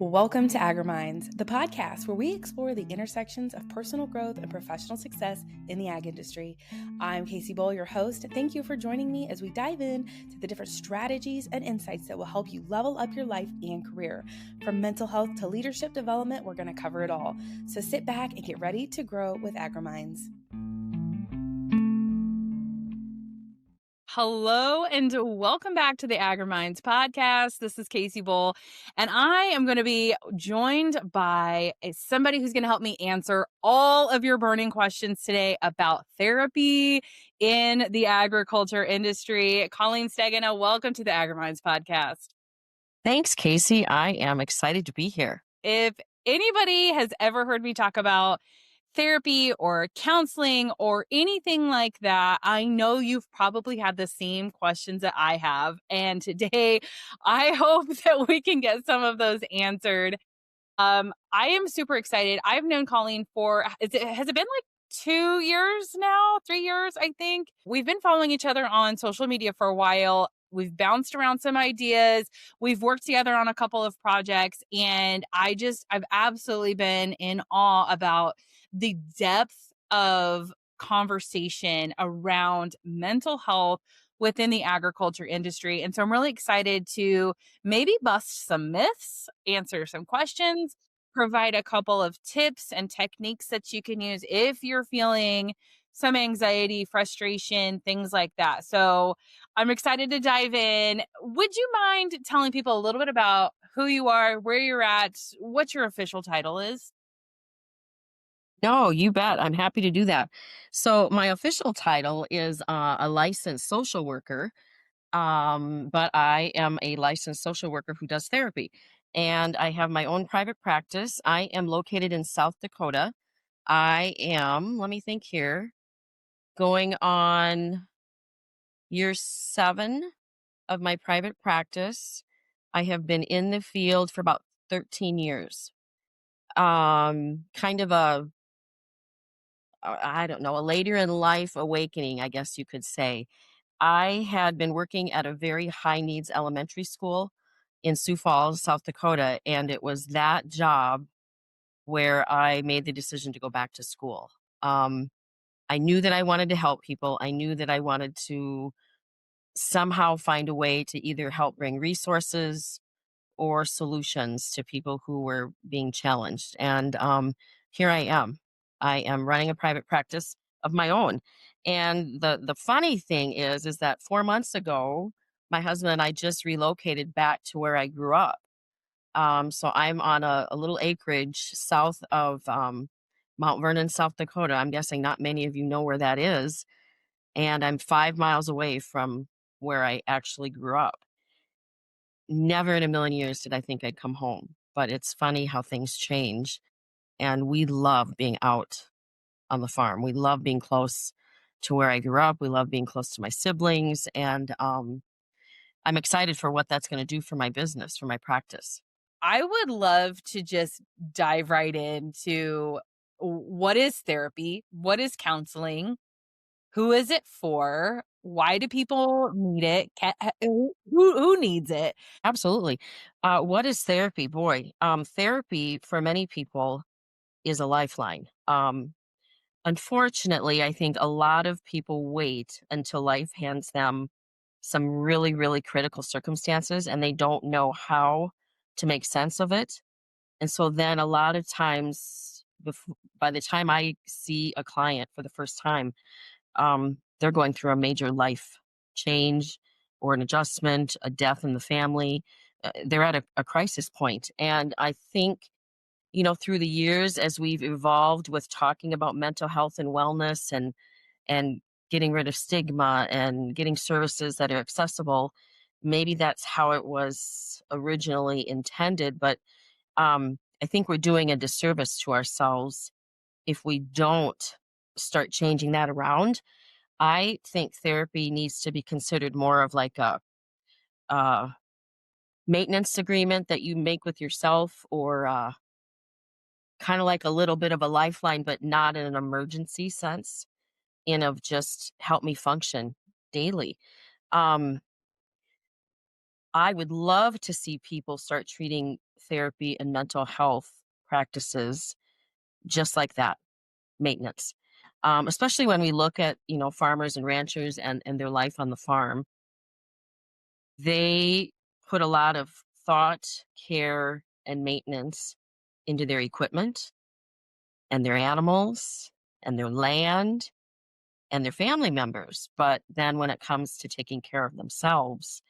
Welcome to AgriMinds, the podcast where we explore the intersections of personal growth and professional success in the ag industry. I'm Casey Bowl, your host. Thank you for joining me as we dive in to the different strategies and insights that will help you level up your life and career. From mental health to leadership development, we're going to cover it all. So sit back and get ready to grow with AgriMinds. Hello and welcome back to the AgriMinds podcast. This is Casey Bowl, and I am going to be joined by somebody who's going to help me answer all of your burning questions today about therapy in the agriculture industry. Colleen Stegenga, welcome to the AgriMinds podcast. Thanks, Casey. I am excited to be here. If anybody has ever heard me talk about therapy or counseling or anything like that, I know you've probably had the same questions that I have. And today, I hope that we can get some of those answered. I am super excited. I've known Colleen for, has it been like 2 years now? 3 years, I think. We've been following each other on social media for a while. We've bounced around some ideas. We've worked together on a couple of projects. And I've absolutely been in awe about the depth of conversation around mental health within the agriculture industry. And so I'm really excited to maybe bust some myths, answer some questions, provide a couple of tips and techniques that you can use if you're feeling some anxiety, frustration, things like that. So I'm excited to dive in. Would you mind telling people a little bit about who you are, where you're at, what your official title is? No, you bet. I'm happy to do that. So my official title is a licensed social worker, but I am a licensed social worker who does therapy. And I have my own private practice. I am located in South Dakota. I am, let me think here, going on year 7 of my private practice. I have been in the field for about 13 years. Kind of I don't know, a later in life awakening, I guess you could say. I had been working at a very high needs elementary school in Sioux Falls, South Dakota, and it was that job where I made the decision to go back to school. I knew that I wanted to help people. I knew that I wanted to somehow find a way to either help bring resources or solutions to people who were being challenged. And here I am. I am running a private practice of my own. And the funny thing is that 4 months ago, my husband and I just relocated back to where I grew up. So I'm on a little acreage south of Mount Vernon, South Dakota. I'm guessing not many of you know where that is. And I'm 5 miles away from where I actually grew up. Never in a million years did I think I'd come home, but it's funny how things change. And we love being out on the farm. We love being close to where I grew up. We love being close to my siblings. And I'm excited for what that's going to do for my business, for my practice. I would love to just dive right into what is therapy? What is counseling? Who is it for? Why do people need it? Who needs it? Absolutely. What is therapy? Boy, therapy for many people is a lifeline. Unfortunately, I think a lot of people wait until life hands them some really, really critical circumstances and they don't know how to make sense of it. And so then a lot of times, by the time I see a client for the first time, they're going through a major life change or an adjustment, a death in the family. They're at a crisis point. And I think, through the years, as we've evolved with talking about mental health and wellness and getting rid of stigma and getting services that are accessible, maybe that's how it was originally intended. But I think we're doing a disservice to ourselves if we don't start changing that around. I think therapy needs to be considered more of like a maintenance agreement that you make with yourself, or kind of like a little bit of a lifeline, but not in an emergency sense, in of just help me function daily. I would love to see people start treating therapy and mental health practices just like that, maintenance. Especially when we look at, farmers and ranchers and their life on the farm, they put a lot of thought, care, and maintenance into their equipment and their animals and their land and their family members. But then when it comes to taking care of themselves,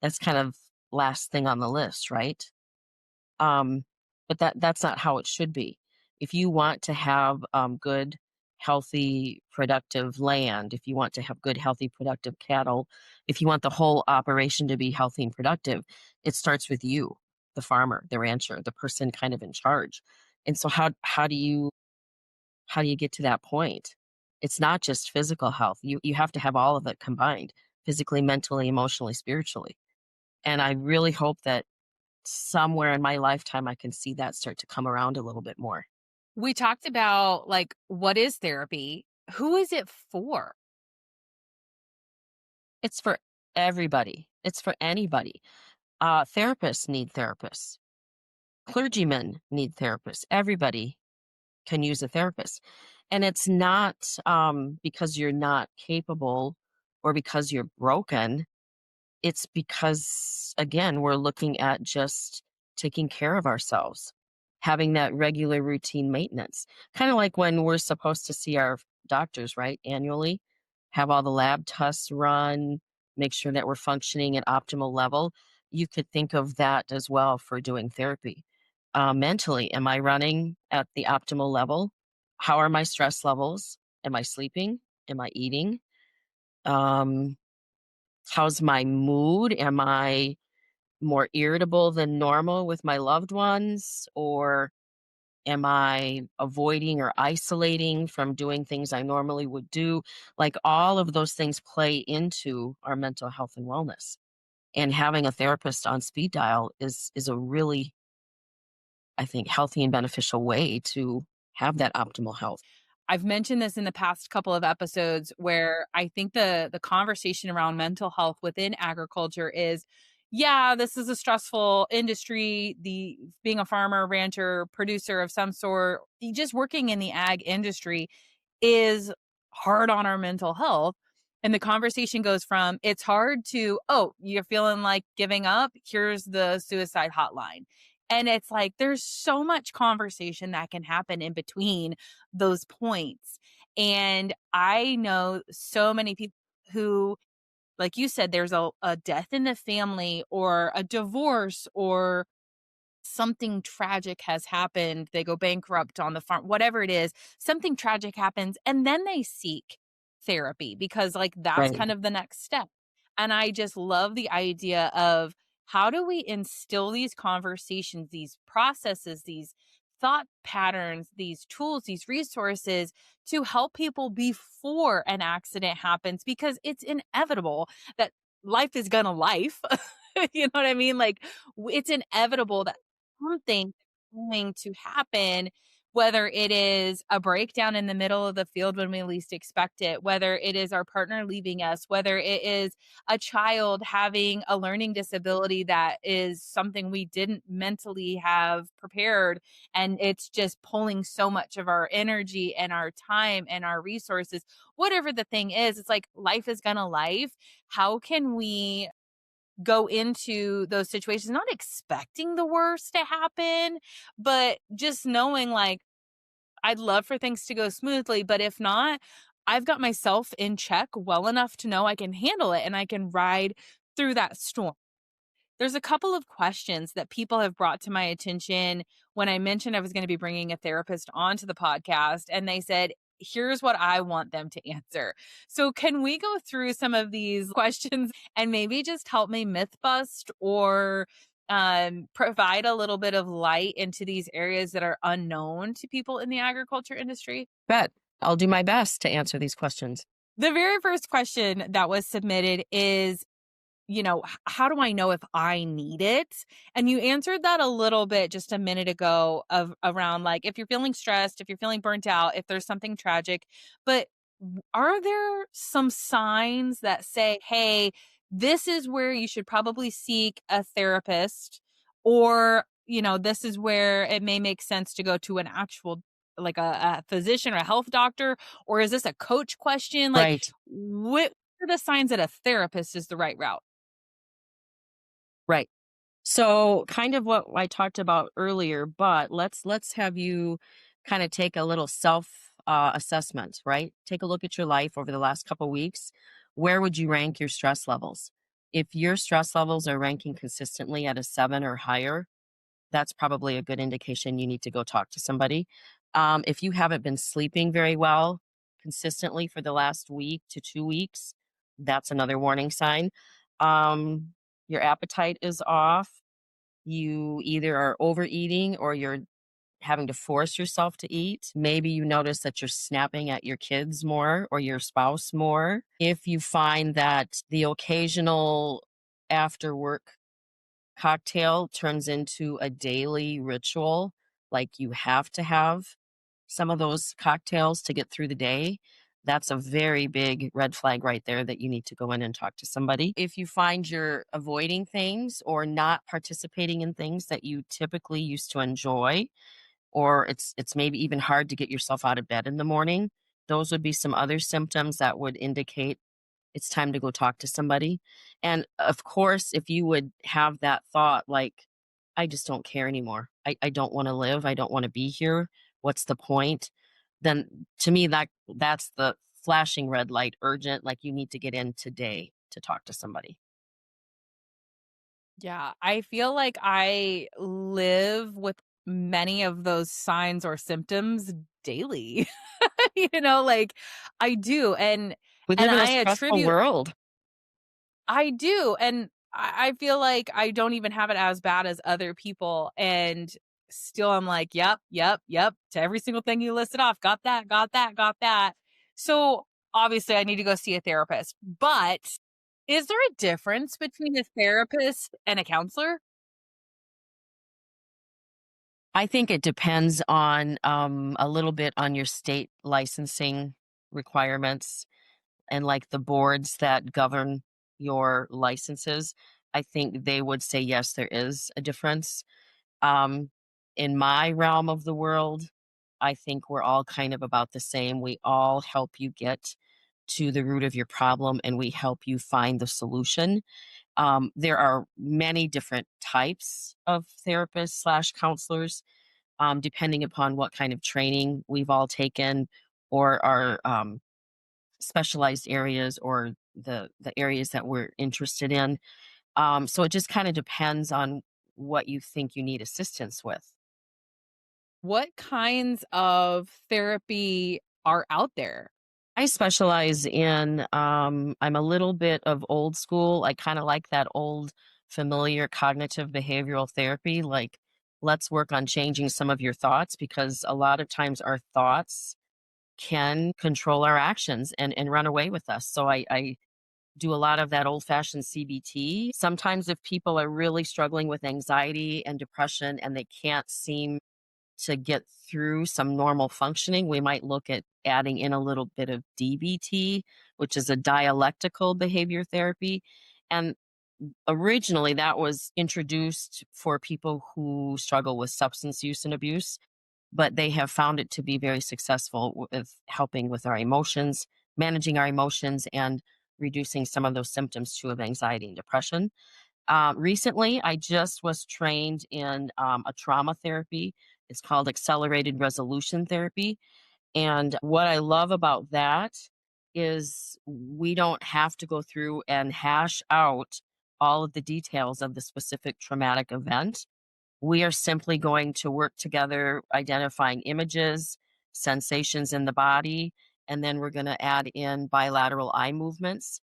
that's kind of last thing on the list, right? Um, but that's not how it should be. If you want to have good, healthy, productive land, if you want to have good, healthy, productive cattle, if you want the whole operation to be healthy and productive, it starts with you, the farmer, the rancher, the person kind of in charge. And so how do you get to that point? It's not just physical health. You have to have all of it combined, physically, mentally, emotionally, spiritually. And I really hope that somewhere in my lifetime I can see that start to come around a little bit more. We talked about like what is therapy? Who is it for? It's for everybody. It's for anybody. Therapists need therapists. Clergymen need therapists. Everybody can use a therapist. And it's not because you're not capable or because you're broken. It's because, again, we're looking at just taking care of ourselves, having that regular routine maintenance. Kind of like when we're supposed to see our doctors, right? Annually, have all the lab tests run, make sure that we're functioning at optimal level. You could think of that as well for doing therapy. Mentally, am I running at the optimal level? How are my stress levels? Am I sleeping? Am I eating? Um, How's my mood? Am I more irritable than normal with my loved ones? Or am I avoiding or isolating from doing things I normally would do? Like all of those things play into our mental health and wellness. And having a therapist on speed dial is a really, I think, healthy and beneficial way to have that optimal health. I've mentioned this in the past couple of episodes where I think the conversation around mental health within agriculture is, yeah, this is a stressful industry. The being a farmer, rancher, producer of some sort, just working in the ag industry is hard on our mental health. And the conversation goes from it's hard to, oh, you're feeling like giving up. Here's the suicide hotline. And it's like there's so much conversation that can happen in between those points. And I know so many people who, like you said, there's a death in the family or a divorce or something tragic has happened, they go bankrupt on the farm, whatever it is, something tragic happens, and then they seek therapy because, like, that's Right. kind of the next step. And I just love the idea of how do we instill these conversations, these processes, these thought patterns, these tools, these resources to help people before an accident happens because it's inevitable that life is gonna life. You know what I mean? Like, it's inevitable that something going to happen, whether it is a breakdown in the middle of the field when we least expect it, whether it is our partner leaving us, whether it is a child having a learning disability that is something we didn't mentally have prepared. And it's just pulling so much of our energy and our time and our resources. Whatever the thing is, it's like life is gonna life. How can we go into those situations not expecting the worst to happen, but just knowing like I'd love for things to go smoothly, but if not, I've got myself in check well enough to know I can handle it and I can ride through that storm. There's a couple of questions that people have brought to my attention when I mentioned I was going to be bringing a therapist onto the podcast, and they said, here's what I want them to answer. So, can we go through some of these questions and maybe just help me myth bust or provide a little bit of light into these areas that are unknown to people in the agriculture industry? Bet. I'll do my best to answer these questions. The very first question that was submitted is, how do I know if I need it? And you answered that a little bit just a minute ago of around like if you're feeling stressed, if you're feeling burnt out, if there's something tragic, but are there some signs that say, "Hey, this is where you should probably seek a therapist," or this is where it may make sense to go to an actual, like a physician or a health doctor, or is this a coach question? Like, Right. what are the signs that a therapist is the right route? Right. So kind of what I talked about earlier, but let's have you kind of take a little self assessment, right? Take a look at your life over the last couple weeks. Where would you rank your stress levels? If your stress levels are ranking consistently at a 7 or higher, that's probably a good indication you need to go talk to somebody. If you haven't been sleeping very well consistently for the last week to 2 weeks, that's another warning sign. Your appetite is off. You either are overeating or you're having to force yourself to eat. Maybe you notice that you're snapping at your kids more or your spouse more. If you find that the occasional after work cocktail turns into a daily ritual, like you have to have some of those cocktails to get through the day, that's a very big red flag right there that you need to go in and talk to somebody. If you find you're avoiding things or not participating in things that you typically used to enjoy, or it's maybe even hard to get yourself out of bed in the morning, those would be some other symptoms that would indicate it's time to go talk to somebody. And of course, if you would have that thought, like, I just don't care anymore. I don't want to live. I don't want to be here. What's the point? Then to me, that's the flashing red light, urgent, like you need to get in today to talk to somebody. Yeah, I feel like I live with many of those signs or symptoms daily. Like I do. And We and live in a I stressful attribute world. I do. And I feel like I don't even have it as bad as other people. And still I'm like, yep, yep, yep, to every single thing you listed off. Got that, got that, got that. So obviously I need to go see a therapist. But is there a difference between a therapist and a counselor? I think it depends on a little bit on your state licensing requirements and like the boards that govern your licenses. I think they would say yes, there is a difference. Um, in my realm of the world, I think we're all kind of about the same. We all help you get to the root of your problem and we help you find the solution. There are many different types of therapists slash counselors, depending upon what kind of training we've all taken or our specialized areas or the areas that we're interested in. So it just kind of depends on what you think you need assistance with. What kinds of therapy are out there? I specialize in, I'm a little bit of old school. I kind of like that old familiar cognitive behavioral therapy. Like, let's work on changing some of your thoughts because a lot of times our thoughts can control our actions and run away with us. So I do a lot of that old fashioned CBT. Sometimes, if people are really struggling with anxiety and depression and they can't seem to get through some normal functioning, we might look at adding in a little bit of DBT, which is a dialectical behavior therapy. And originally, that was introduced for people who struggle with substance use and abuse, but they have found it to be very successful with helping with our emotions, managing our emotions, and reducing some of those symptoms too of anxiety and depression. Recently, I just was trained in a trauma therapy. It's called accelerated resolution therapy. And what I love about that is we don't have to go through and hash out all of the details of the specific traumatic event. We are simply going to work together identifying images, sensations in the body, and then we're going to add in bilateral eye movements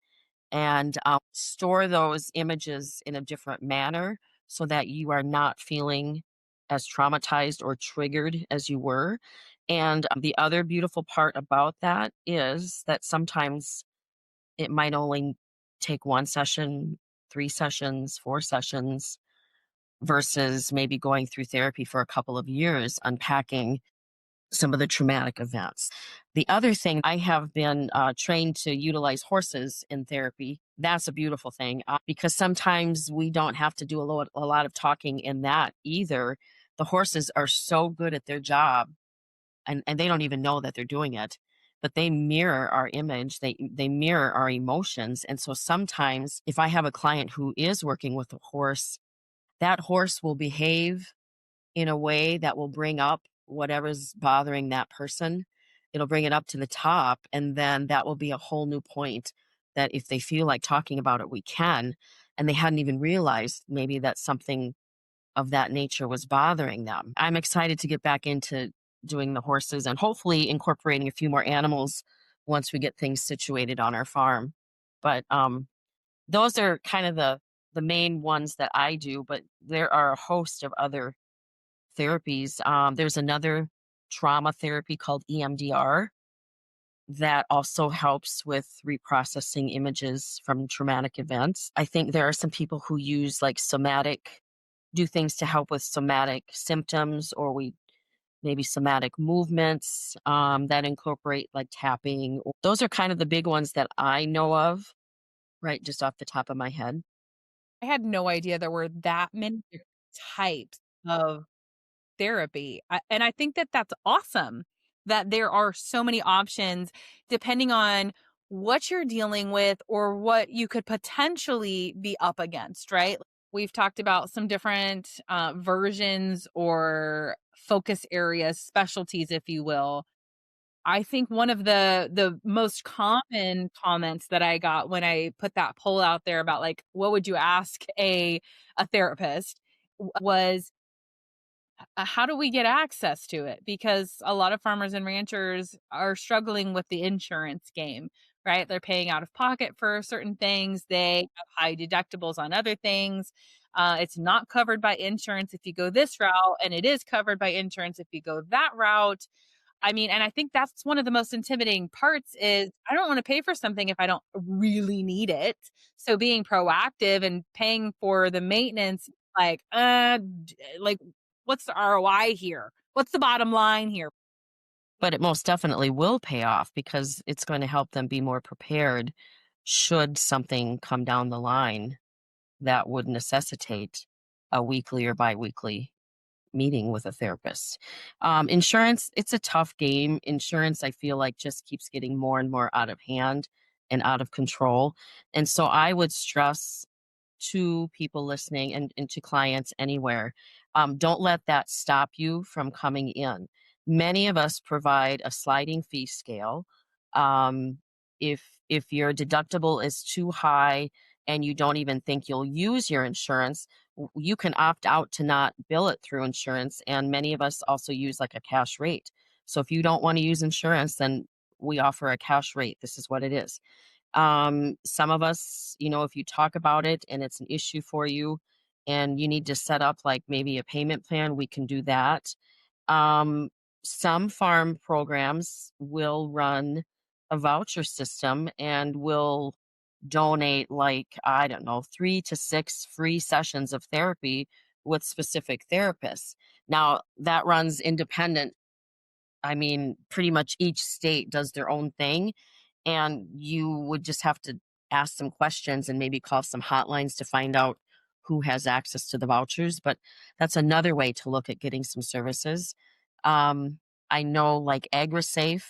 and store those images in a different manner so that you are not feeling as traumatized or triggered as you were. And the other beautiful part about that is that sometimes it might only take one session, 3 sessions, 4 sessions, versus maybe going through therapy for a couple of years, unpacking some of the traumatic events. The other thing, I have been trained to utilize horses in therapy. That's a beautiful thing because sometimes we don't have to do a lot of talking in that either. The horses are so good at their job, and they don't even know that they're doing it, but they mirror our image. They mirror our emotions. And so sometimes if I have a client who is working with a horse, that horse will behave in a way that will bring up whatever's bothering that person. It'll bring it up to the top, and then that will be a whole new point that if they feel like talking about it, we can. And they hadn't even realized maybe that something of that nature was bothering them. I'm excited to get back into doing the horses and hopefully incorporating a few more animals once we get things situated on our farm. But those are kind of the main ones that I do, but there are a host of other therapies. There's another trauma therapy called EMDR that also helps with reprocessing images from traumatic events. I think there are some people who use like do things to help with somatic symptoms, or we maybe somatic movements that incorporate like tapping. Those are kind of the big ones that I know of, right, just off the top of my head. I had no idea there were that many different types of therapy. And I think that that's awesome that there are so many options depending on what you're dealing with or what you could potentially be up against, right? We've talked about some different versions or focus areas, specialties, if you will. I think one of the most common comments that I got when I put that poll out there about like what would you ask a therapist was how do we get access to it? Because a lot of farmers and ranchers are struggling with the insurance game, right? They're paying out of pocket for certain things. They have high deductibles on other things. It's not covered by insurance if you go this route, and it is covered by insurance if you go that route. I mean, and I think that's one of the most intimidating parts is I don't wanna pay for something if I don't really need it. So being proactive and paying for the maintenance, like, like, what's the ROI here? What's the bottom line here? But it most definitely will pay off because it's going to help them be more prepared should something come down the line that would necessitate a weekly or biweekly meeting with a therapist. Insurance, it's a tough game. Insurance, I feel like, just keeps getting more and more out of hand and out of control. And so I would stress to people listening and to clients anywhere, don't let that stop you from coming in. Many of us provide a sliding fee scale. Um, if your deductible is too high and you don't even think you'll use your insurance, you can opt out to not bill it through insurance. And many of us also use like a cash rate. So if you don't want to use insurance, then we offer a cash rate. This is what it is. Some of us, if you talk about it and it's an issue for you and you need to set up like maybe a payment plan, we can do that. Um, some farm programs will run a voucher system and will donate like, I don't know, 3 to 6 free sessions of therapy with specific therapists. Now, that runs independent. I mean, pretty much each state does their own thing, and you would just have to ask some questions and maybe call some hotlines to find out who has access to the vouchers. But that's another way to look at getting some services. Um, I know like AgriSafe,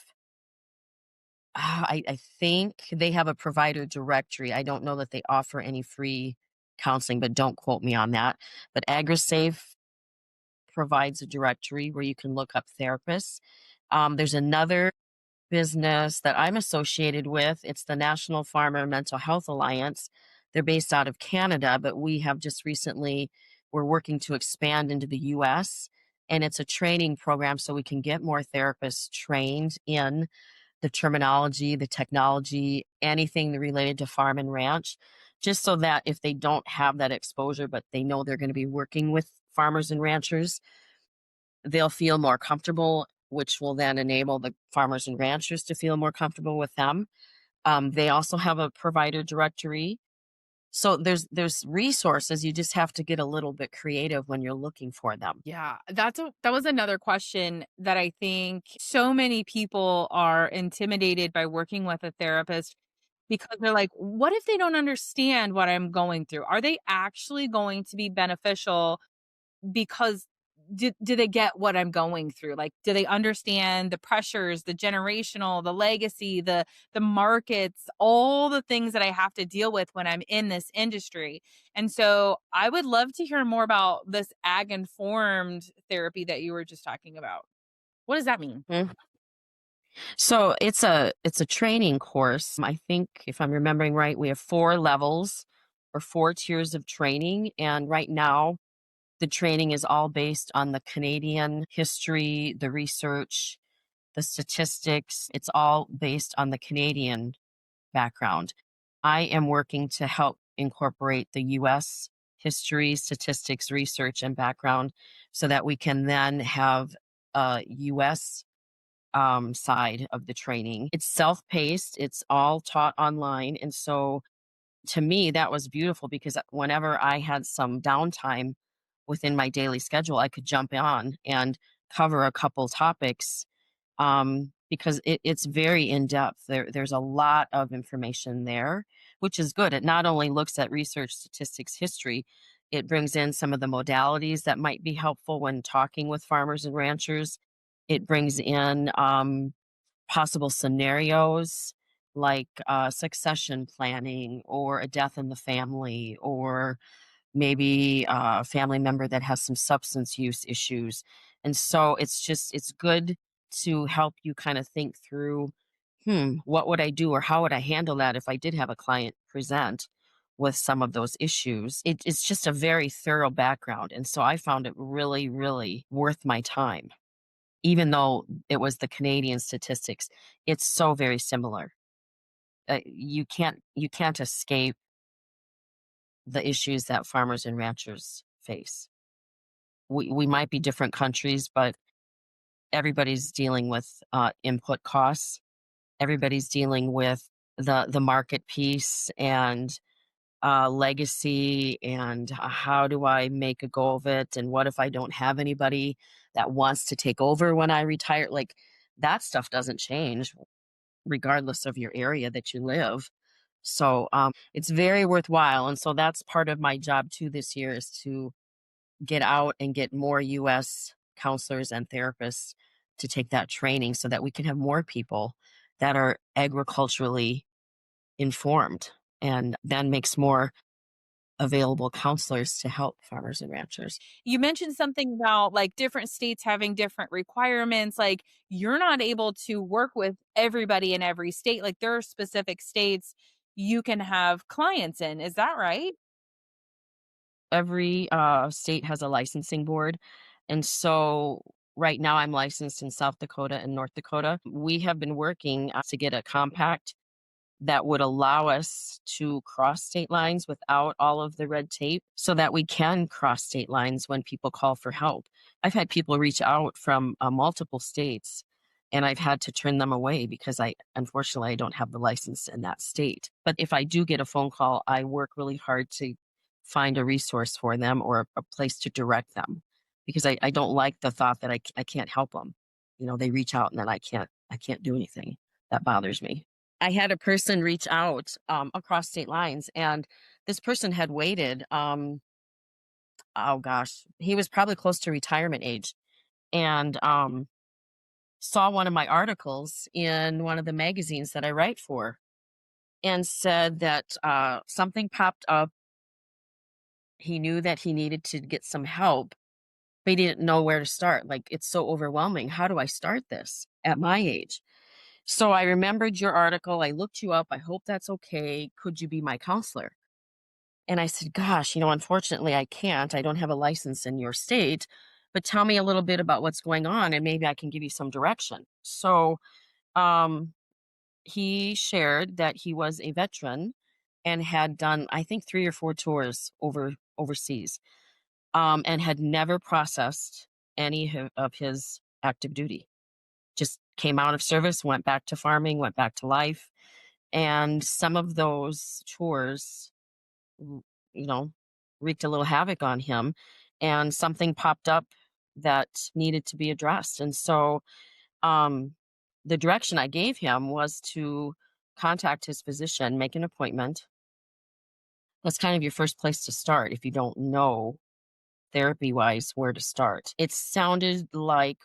I think they have a provider directory. I don't know that they offer any free counseling, but don't quote me on that. But AgriSafe provides a directory where you can look up therapists. There's another business that I'm associated with. It's the National Farmer Mental Health Alliance. They're based out of Canada, but we have just recently, we're working to expand into the US. And it's a training program so we can get more therapists trained in the terminology, the technology, anything related to farm and ranch, just so that if they don't have that exposure, but they know they're going to be working with farmers and ranchers, they'll feel more comfortable, which will then enable the farmers and ranchers to feel more comfortable with them. They also have a provider directory. So there's resources, you just have to get a little bit creative when you're looking for them. Yeah, that was another question that I think so many people are intimidated by working with a therapist because they're like, what if they don't understand what I'm going through? Are they actually going to be beneficial because do they get what I'm going through? Like, do they understand the pressures, the generational, the legacy, the markets, all the things that I have to deal with when I'm in this industry? And so I would love to hear more about this ag informed therapy that you were just talking about. What does that mean? Mhm. So it's a training course. I think if I'm remembering right, we have 4 levels or 4 tiers of training, and right now the training is all based on the Canadian history, the research, the statistics. It's all based on the Canadian background. I am working to help incorporate the US history, statistics, research, and background so that we can then have a US side of the training. It's self paced, it's all taught online. And so to me, that was beautiful because whenever I had some downtime within my daily schedule, I could jump on and cover a couple topics because it's very in depth. There's a lot of information there, which is good. It not only looks at research, statistics, history, it brings in some of the modalities that might be helpful when talking with farmers and ranchers. It brings in possible scenarios like succession planning or a death in the family or maybe a family member that has some substance use issues. And so it's good to help you kind of think through, what would I do or how would I handle that if I did have a client present with some of those issues? It's just a very thorough background. And so I found it really, really worth my time. Even though it was the Canadian statistics, it's so very similar. You can't escape the issues that farmers and ranchers face. We might be different countries, but everybody's dealing with, input costs. Everybody's dealing with the market piece and, legacy and how do I make a go of it, and what if I don't have anybody that wants to take over when I retire? Like, that stuff doesn't change regardless of your area that you live. So, it's very worthwhile, and so that's part of my job too this year is to get out and get more US counselors and therapists to take that training so that we can have more people that are agriculturally informed and then makes more available counselors to help farmers and ranchers. You mentioned something about like different states having different requirements. Like you're not able to work with everybody in every state. Like there are specific states you can have clients in. Is that right? Every state has a licensing board. And so right now I'm licensed in South Dakota and North Dakota. We have been working to get a compact that would allow us to cross state lines without all of the red tape so that we can cross state lines when people call for help. I've had people reach out from multiple states and I've had to turn them away because unfortunately, I don't have the license in that state. But if I do get a phone call, I work really hard to find a resource for them or a place to direct them because I don't like the thought that I can't help them. They reach out and then I can't do anything. That bothers me. I had a person reach out, across state lines, and this person had waited, oh gosh, he was probably close to retirement age, and, saw one of my articles in one of the magazines that I write for, and said that, something popped up. He knew that he needed to get some help, but he didn't know where to start. Like, it's so overwhelming. How do I start this at my age? So I remembered your article. I looked you up. I hope that's okay. Could you be my counselor? And I said, gosh, unfortunately, I can't. I don't have a license in your state, but tell me a little bit about what's going on and maybe I can give you some direction. So um, he shared that he was a veteran and had done, I think, 3 or 4 tours overseas and had never processed any of his active duty. Just came out of service, went back to farming, went back to life. And some of those tours w- you know, wreaked a little havoc on him, and something popped up that needed to be addressed. And so, um, the direction I gave him was to contact his physician, make an appointment. That's kind of your first place to start if you don't know therapy wise where to start. It sounded like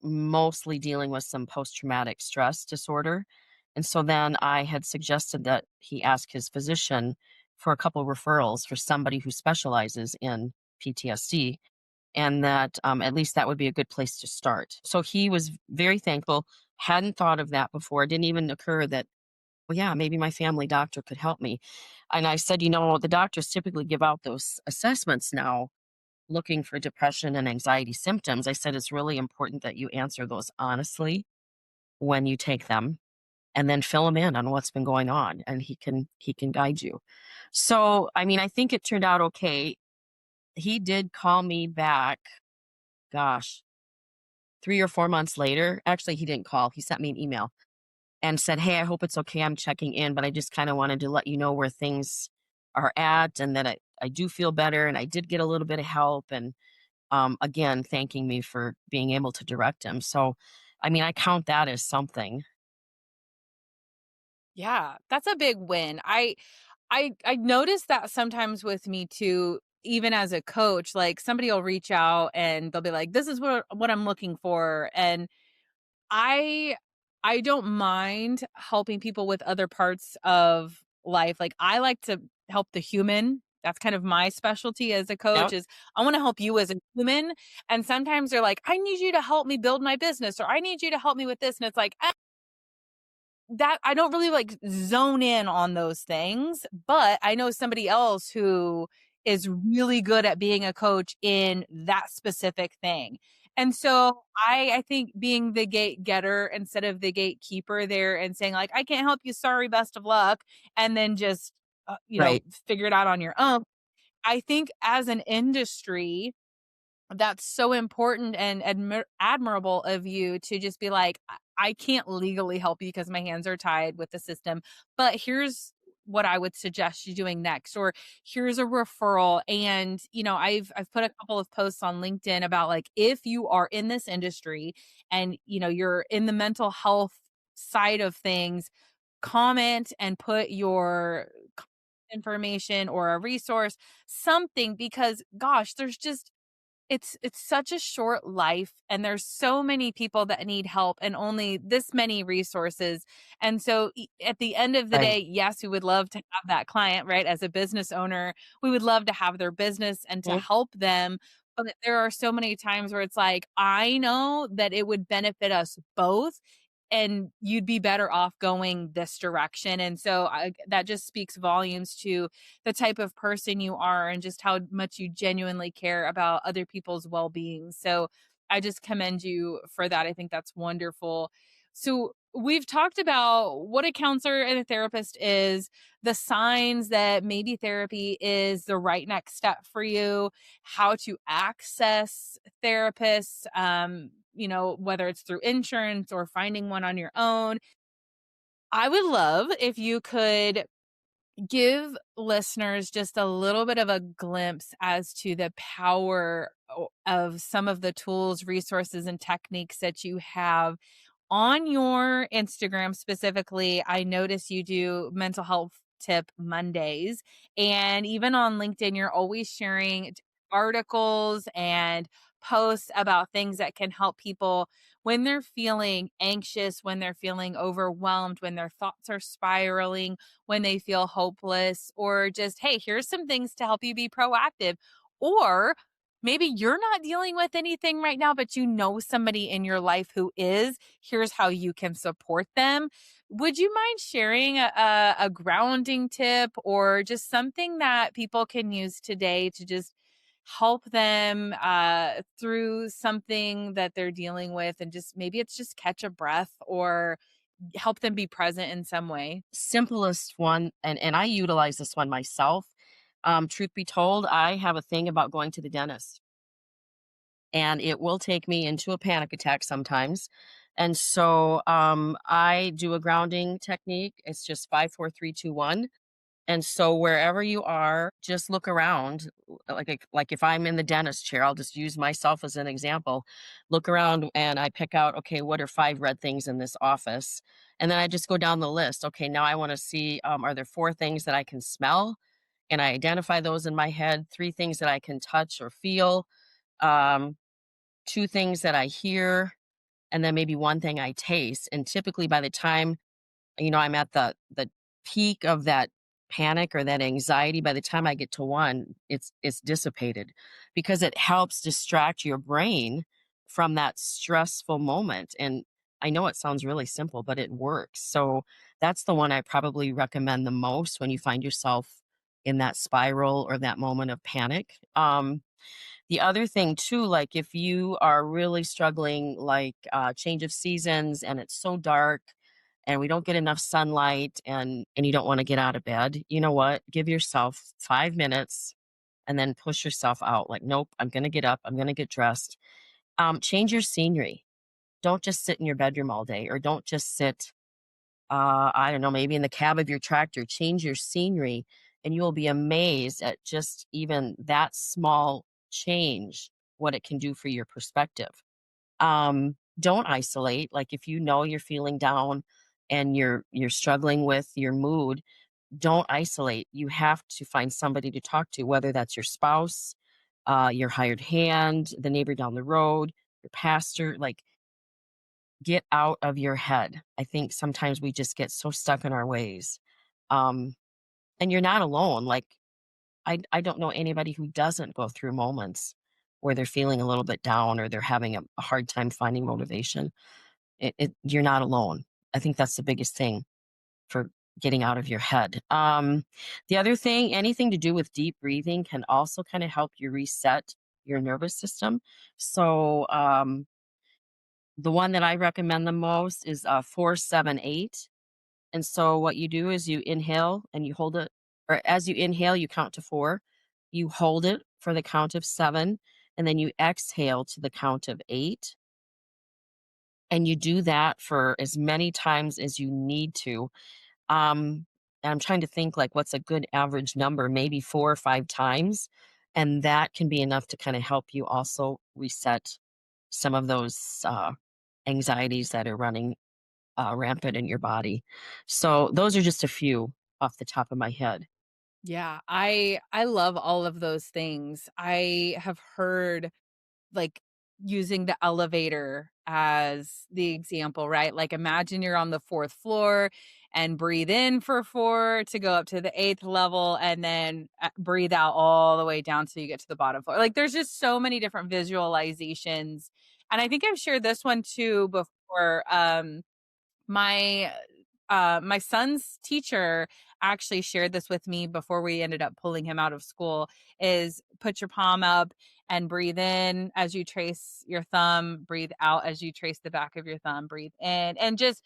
mostly dealing with some post traumatic stress disorder. And so then I had suggested that he ask his physician for a couple referrals for somebody who specializes in PTSD, and that at least that would be a good place to start. So he was very thankful, hadn't thought of that before, didn't even occur that, well, yeah, maybe my family doctor could help me. And I said, the doctors typically give out those assessments now looking for depression and anxiety symptoms. I said, it's really important that you answer those honestly when you take them, and then fill him in on what's been going on, and he can guide you. So, I mean, I think it turned out okay. He did call me back, gosh, 3 or 4 months later. Actually, he didn't call. He sent me an email and said, "Hey, I hope it's okay. I'm checking in, but I just kind of wanted to let you know where things are at, and that I do feel better, and I did get a little bit of help." And again, thanking me for being able to direct him. So, I mean, I count that as something. Yeah, that's a big win. I notice that sometimes with me too, even as a coach, like somebody will reach out and they'll be like, "This is what I'm looking for." And I I don't mind helping people with other parts of life. Like I like to help the human. That's kind of my specialty as a coach Yep. is I want to help you as a human. And sometimes they're like, "I need you to help me build my business," or "I need you to help me with this." And it's like, that I don't really, like, zone in on those things, but I know somebody else who is really good at being a coach in that specific thing. And so I think being the gate getter instead of the gatekeeper there and saying like, "I can't help you, sorry, best of luck," and then just, Right. figure it out on your own. I think as an industry that's so important and admirable of you to just be like, I can't legally help you because my hands are tied with the system, but here's what I would suggest you doing next, or here's a referral." And, I've put a couple of posts on LinkedIn about like, if you are in this industry and, you're in the mental health side of things, comment and put your information or a resource, something, because gosh, it's such a short life and there's so many people that need help and only this many resources. And so at the end of the Right. day, yes, we would love to have that client, right? As a business owner, we would love to have their business and to Mhm. help them. But there are so many times where it's like, I know that it would benefit us both and you'd be better off going this direction. And so that just speaks volumes to the type of person you are and just how much you genuinely care about other people's well-being. So I just commend you for that. I think that's wonderful. So we've talked about what a counselor and a therapist is, the signs that maybe therapy is the right next step for you, how to access therapists, whether it's through insurance or finding one on your own. I would love if you could give listeners just a little bit of a glimpse as to the power of some of the tools, resources, and techniques that you have on your Instagram specifically. I notice you do mental health tip Mondays, and even on LinkedIn, you're always sharing articles and posts about things that can help people when they're feeling anxious, when they're feeling overwhelmed, when their thoughts are spiraling, when they feel hopeless, or just, hey, here's some things to help you be proactive. Or maybe you're not dealing with anything right now, but you know somebody in your life who is. Here's how you can support them. Would you mind sharing a grounding tip or just something that people can use today to just help them through something that they're dealing with? And just maybe it's just catch a breath or help them be present in some way. Simplest one, and I utilize this one myself. Truth be told, I have a thing about going to the dentist, and it will take me into a panic attack sometimes. And so I do a grounding technique. It's just 5, 4, 3, 2, 1. And so wherever you are, just look around. Like if I'm in the dentist chair, I'll just use myself as an example. Look around and I pick out, okay, what are 5 red things in this office? And then I just go down the list. Okay, now I want to see, are there 4 things that I can smell? And I identify those in my head. 3 things that I can touch or feel. Um, 2 things that I hear, and then maybe 1 thing I taste. And typically by the time, I'm at the peak of that panic or that anxiety, by the time I get to 1, it's dissipated because it helps distract your brain from that stressful moment. And I know it sounds really simple, but it works. So that's the one I probably recommend the most when you find yourself in that spiral or that moment of panic. The other thing too, like if you are really struggling, like change of seasons and it's so dark and we don't get enough sunlight and you don't want to get out of bed, you know what? Give yourself 5 minutes and then push yourself out. Like, nope, I'm gonna get up, I'm gonna get dressed. Change your scenery. Don't just sit in your bedroom all day, or don't just sit I don't know, maybe in the cab of your tractor. Change your scenery, and you will be amazed at just even that small change, what it can do for your perspective. Don't isolate. Like if you know you're feeling down and you're struggling with your mood, don't isolate. You have to find somebody to talk to, whether that's your spouse, your hired hand, the neighbor down the road, your pastor. Like, get out of your head. I think sometimes we just get so stuck in our ways. Um, and you're not alone. Like I don't know anybody who doesn't go through moments where they're feeling a little bit down or they're having a hard time finding motivation. You're not alone. I think that's the biggest thing for getting out of your head. The other thing, anything to do with deep breathing can also kind of help you reset your nervous system. So, the one that I recommend the most is 4-7-8. And so what you do is you inhale and you hold it, or as you inhale, you count to 4. You hold it for the count of 7, and then you exhale to the count of 8. And you do that for as many times as you need to. And I'm trying to think like what's a good average number, maybe 4 or 5 times. And that can be enough to kind of help you also reset some of those anxieties that are running rampant in your body. So those are just a few off the top of my head. Yeah, I love all of those things. I have heard, like, using the elevator as the example, right? Like, imagine you're on the 4th floor and breathe in for 4 to go up to the 8th level, and then breathe out all the way down till you get to the bottom floor. Like, there's just so many different visualizations. And I think I've shared this one too before. My my son's teacher actually shared this with me before we ended up pulling him out of school, is put your palm up and breathe in as you trace your thumb, breathe out as you trace the back of your thumb, breathe in, and just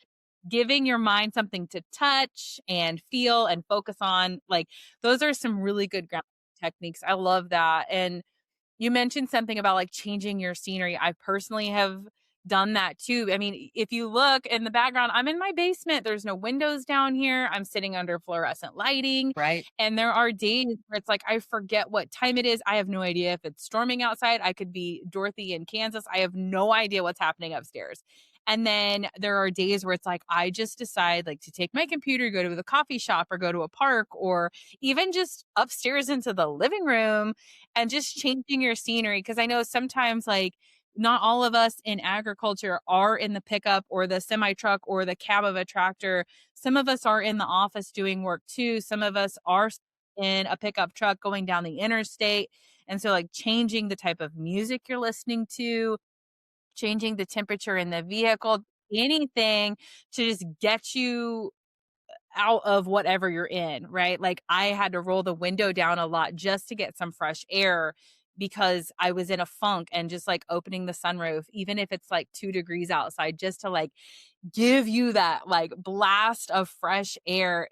giving your mind something to touch and feel and focus on. Like, those are some really good ground techniques. I love that. And you mentioned something about, like, changing your scenery. I personally have done that too. I mean, if you look in the background, I'm in my basement. There's no windows down here. I'm sitting under fluorescent lighting. Right. And there are days where it's like I forget what time it is. I have no idea if it's storming outside. I could be Dorothy in Kansas. I have no idea what's happening upstairs. And then there are days where it's like I just decide, like, to take my computer, go to the coffee shop or go to a park, or even just upstairs into the living room, and just changing your scenery. Cause I know sometimes, like, not all of us in agriculture are in the pickup or the semi truck or the cab of a tractor. Some of us are in the office doing work too. Some of us are in a pickup truck going down the interstate. And so, like, changing the type of music you're listening to, changing the temperature in the vehicle, anything to just get you out of whatever you're in, right? Like, I had to roll the window down a lot just to get some fresh air because I was in a funk, and just, like, opening the sunroof, even if it's like 2 degrees outside, just to, like, give you that, like, blast of fresh air.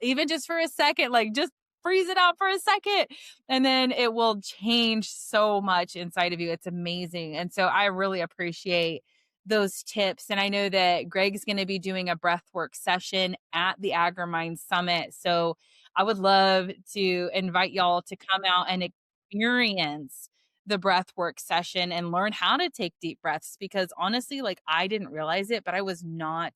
Even just for a second, like, just freeze it out for a second, and then it will change so much inside of you. It's amazing. And so I really appreciate those tips. And I know that Greg's going to be doing a breathwork session at the AgriMind Summit. So I would love to invite y'all to come out and experience the breath work session and learn how to take deep breaths because honestly, like I didn't realize it, but I was not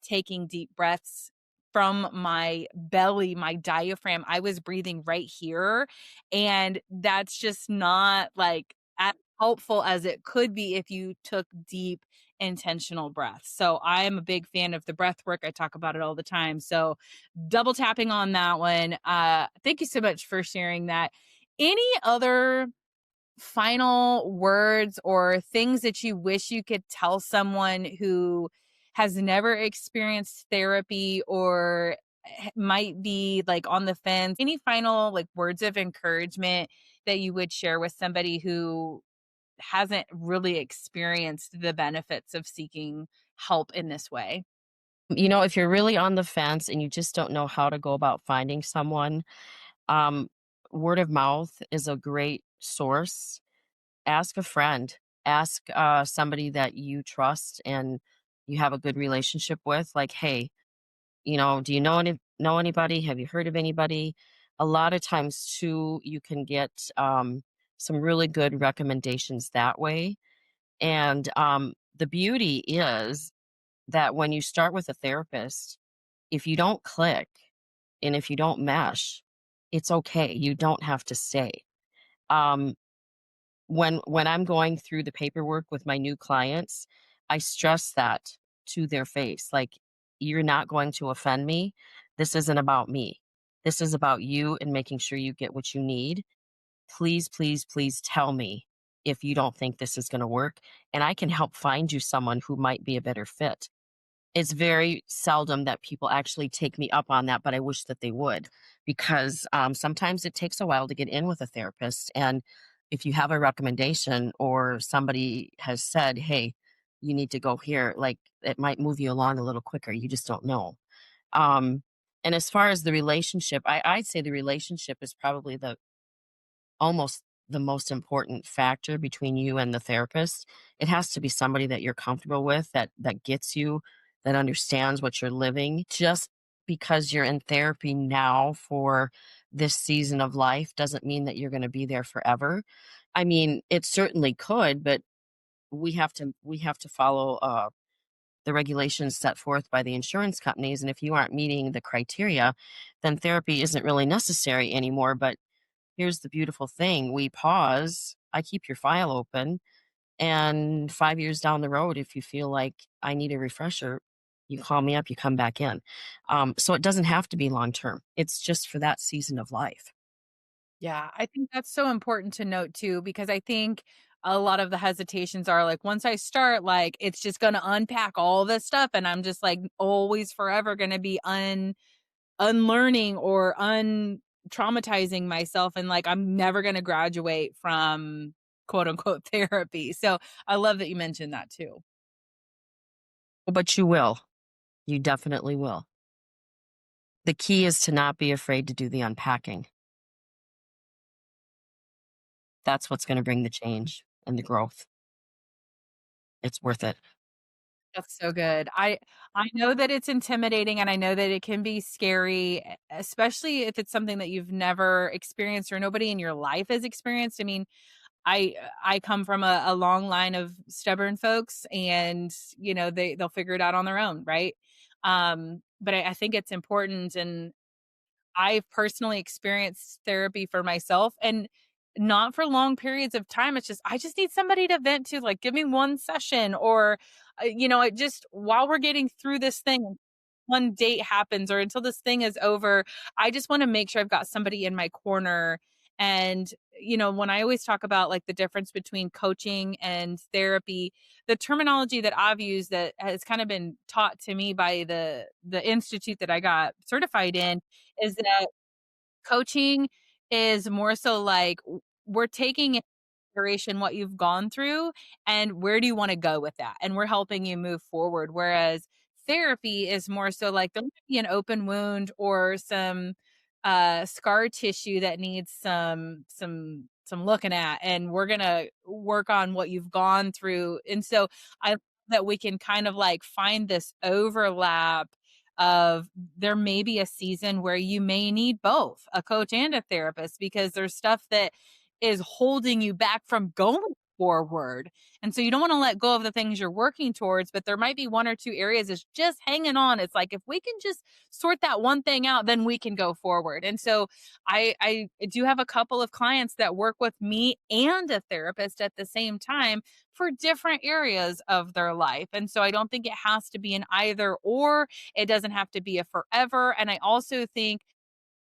taking deep breaths from my belly, my diaphragm. I was breathing right here. And that's just not like as helpful as it could be if you took deep, intentional breaths. So I am a big fan of the breath work. I talk about it all the time. So double tapping on that one. Thank you so much for sharing that. Any other final words or things that you wish you could tell someone who has never experienced therapy or might be like on the fence? Any final like words of encouragement that you would share with somebody who hasn't really experienced the benefits of seeking help in this way? If you're really on the fence and you just don't know how to go about finding someone, um, word of mouth is a great source. Ask a friend, ask somebody that you trust and you have a good relationship with, like, hey, do you know anybody? Have you heard of anybody? A lot of times, too, you can get some really good recommendations that way. And the beauty is that when you start with a therapist, if you don't click and if you don't mesh, it's okay. You don't have to stay. Um, when I'm going through the paperwork with my new clients, I stress that to their face. Like, you're not going to offend me. This isn't about me. This is about you and making sure you get what you need. Please, please, please tell me if you don't think this is going to work, and I can help find you someone who might be a better fit. It's very seldom that people actually take me up on that, but I wish that they would because sometimes it takes a while to get in with a therapist. And if you have a recommendation or somebody has said, hey, you need to go here, like it might move you along a little quicker. You just don't know. Um, and as far as the relationship, I'd say the relationship is probably almost the most important factor between you and the therapist. It has to be somebody that you're comfortable with, that gets you, that understands what you're living. Just because you're in therapy now for this season of life doesn't mean that you're going to be there forever. I mean, it certainly could, but we have to follow the regulations set forth by the insurance companies. And if you aren't meeting the criteria, then therapy isn't really necessary anymore. But here's the beautiful thing, we pause, I keep your file open, and 5 years down the road, if you feel like I need a refresher, you call me up, you come back in. So it doesn't have to be long term. It's just for that season of life. Yeah, I think that's so important to note too, because I think a lot of the hesitations are like, once I start, like, it's just going to unpack all this stuff. And I'm just like always forever going to be unlearning or traumatizing myself. And like, I'm never going to graduate from quote unquote therapy. So I love that you mentioned that too. But you will. You definitely will. The key is to not be afraid to do the unpacking. That's what's going to bring the change and the growth. It's worth it. That's so good. I know that it's intimidating and I know that it can be scary, especially if it's something that you've never experienced or nobody in your life has experienced. I mean, I come from a long line of stubborn folks and they'll figure it out on their own, right? But I think it's important and I've personally experienced therapy for myself and not for long periods of time. It's just, I just need somebody to vent to, like, give me one session or, it just while we're getting through this thing, one date happens or until this thing is over, I just want to make sure I've got somebody in my corner. And, when I always talk about like the difference between coaching and therapy, the terminology that I've used that has kind of been taught to me by the institute that I got certified in is that coaching is more so like we're taking into consideration what you've gone through and where do you want to go with that, and we're helping you move forward. Whereas therapy is more so like there might be an open wound or some scar tissue that needs some looking at, and we're gonna work on what you've gone through. And so I that we can kind of like find this overlap of there may be a season where you may need both a coach and a therapist because there's stuff that is holding you back from going forward. And so you don't want to let go of the things you're working towards, but there might be one or two areas that's just hanging on. It's like if we can just sort that one thing out, then we can go forward. And so I do have a couple of clients that work with me and a therapist at the same time for different areas of their life. And so I don't think it has to be an either or. It doesn't have to be a forever. And I also think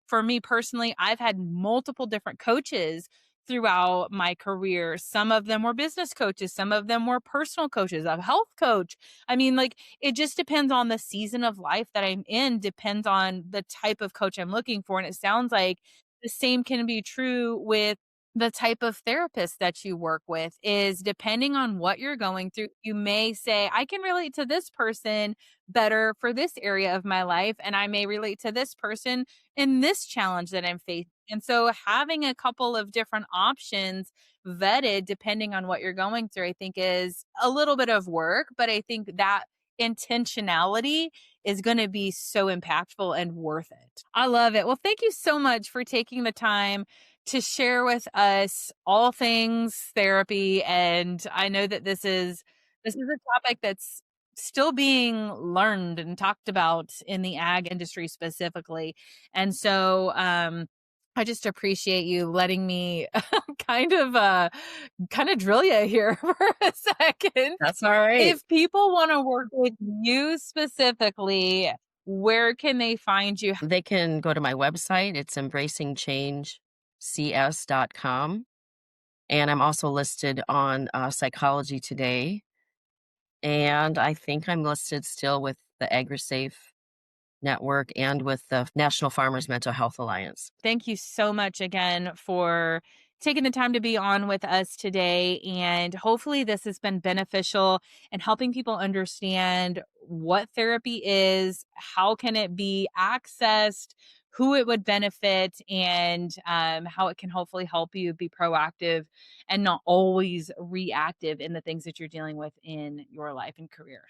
for me personally, I've had multiple different coaches throughout my career. Some of them were business coaches, some of them were personal coaches, a health coach. I mean, like, it just depends on the season of life that I'm in, depends on the type of coach I'm looking for. And it sounds like the same can be true with the type of therapist that you work with is depending on what you're going through. You may say, I can relate to this person better for this area of my life, and I may relate to this person in this challenge that I'm facing. And so having a couple of different options vetted depending on what you're going through, I think is a little bit of work, but I think that intentionality is going to be so impactful and worth it. I love it. Well, thank you so much for taking the time to share with us all things therapy. And I know that this is a topic that's still being learned and talked about in the ag industry specifically. And so I just appreciate you letting me kind of kind of drill you here for a second. That's all right. If people want to work with you specifically, where can they find you? They can go to my website. It's embracingchangecs.com. And I'm also listed on Psychology Today. And I think I'm listed still with the AgriSafe Network and with the National Farmers Mental Health Alliance. Thank you so much again for taking the time to be on with us today. And hopefully, this has been beneficial in helping people understand what therapy is, how can it be accessed, who it would benefit, and how it can hopefully help you be proactive and not always reactive in the things that you're dealing with in your life and career.